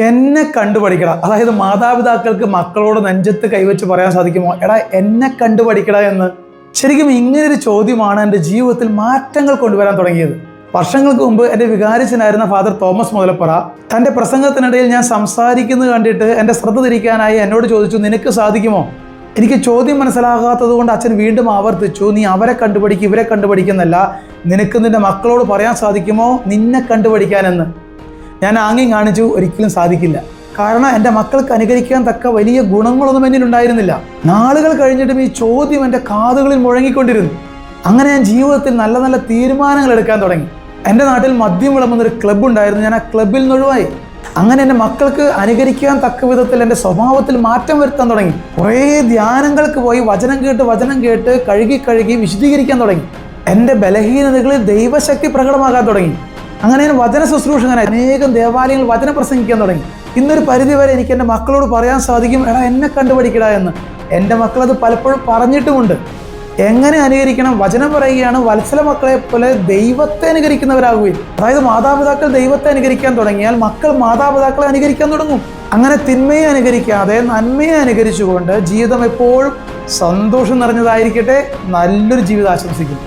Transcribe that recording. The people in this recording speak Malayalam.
എന്നെ കണ്ടുപഠിക്കട. അതായത് മാതാപിതാക്കൾക്ക് മക്കളോട് നെഞ്ചത്ത് കൈവച്ച് പറയാൻ സാധിക്കുമോ, എടാ എന്നെ കണ്ടുപഠിക്കട എന്ന്? ശരിക്കും ഇങ്ങനൊരു ചോദ്യമാണ് എൻ്റെ ജീവിതത്തിൽ മാറ്റങ്ങൾ കൊണ്ടുവരാൻ തുടങ്ങിയത്. വർഷങ്ങൾക്ക് മുമ്പ് എൻ്റെ വികാരിച്ചനായിരുന്ന ഫാദർ തോമസ് മുതലപ്പുറ തൻ്റെ പ്രസംഗത്തിനിടയിൽ ഞാൻ സംസാരിക്കുന്നത് കണ്ടിട്ട് എൻ്റെ ശ്രദ്ധ തിരിക്കാനായി എന്നോട് ചോദിച്ചു, നിനക്ക് സാധിക്കുമോ? എനിക്ക് ചോദ്യം മനസ്സിലാകാത്തത് കൊണ്ട് അച്ഛൻ വീണ്ടും ആവർത്തിച്ചു, നീ അവരെ കണ്ടുപഠിക്കും ഇവരെ കണ്ടുപഠിക്കുന്നല്ല, നിനക്ക് നിൻ്റെ മക്കളോട് പറയാൻ സാധിക്കുമോ നിന്നെ കണ്ടുപഠിക്കാനെന്ന്. ഞാൻ ആംഗ്യം കാണിച്ചു, ഒരിക്കലും സാധിക്കില്ല. കാരണം എൻ്റെ മക്കൾക്ക് അനുകരിക്കാൻ തക്ക വലിയ ഗുണങ്ങളൊന്നും എന്നിലുണ്ടായിരുന്നില്ല. നാളുകൾ കഴിഞ്ഞിട്ടും ഈ ചോദ്യം എൻ്റെ കാതുകളിൽ മുഴങ്ങിക്കൊണ്ടിരുന്നു. അങ്ങനെ ഞാൻ ജീവിതത്തിൽ നല്ല നല്ല തീരുമാനങ്ങൾ എടുക്കാൻ തുടങ്ങി. എൻ്റെ നാട്ടിൽ മദ്യം വിളമ്പുന്നൊരു ക്ലബ്ബ് ഉണ്ടായിരുന്നു. ഞാൻ ആ ക്ലബ്ബിൽ നിന്ന് ഒഴിവായി. അങ്ങനെ എൻ്റെ മക്കൾക്ക് അനുകരിക്കാൻ തക്ക വിധത്തിൽ എൻ്റെ സ്വഭാവത്തിൽ മാറ്റം വരുത്താൻ തുടങ്ങി. കുറേ ധ്യാനങ്ങൾക്ക് പോയി വചനം കേട്ട് കഴുകി വിശദീകരിക്കാൻ തുടങ്ങി. എൻ്റെ ബലഹീനതകളിൽ ദൈവശക്തി പ്രകടമാകാൻ തുടങ്ങി. അങ്ങനെ ഞാൻ വചന ശുശ്രൂഷകനായി അനേകം ദേവാലയങ്ങൾ വചനം പ്രസംഗിക്കാൻ തുടങ്ങി. ഇന്നൊരു പരിധിവരെ എനിക്ക് എൻ്റെ മക്കളോട് പറയാൻ സാധിക്കും, എടാ എന്നെ കണ്ടുപഠിക്കടാ എന്ന്. എൻ്റെ മക്കളത് പലപ്പോഴും പറഞ്ഞിട്ടുമുണ്ട്. എങ്ങനെ അനുകരിക്കണം? വചനം പറയുകയാണ്, വത്സല മക്കളെ പോലെ ദൈവത്തെ അനുകരിക്കുന്നവരാകുകയും. അതായത് മാതാപിതാക്കൾ ദൈവത്തെ അനുകരിക്കാൻ തുടങ്ങിയാൽ മക്കൾ മാതാപിതാക്കളെ അനുകരിക്കാൻ തുടങ്ങും. അങ്ങനെ തിന്മയെ അനുകരിക്കാതെ നന്മയെ അനുകരിച്ചുകൊണ്ട് ജീവിതം എപ്പോഴും സന്തോഷം നിറഞ്ഞതായിരിക്കട്ടെ. നല്ലൊരു ജീവിതം ആശംസിക്കുന്നു.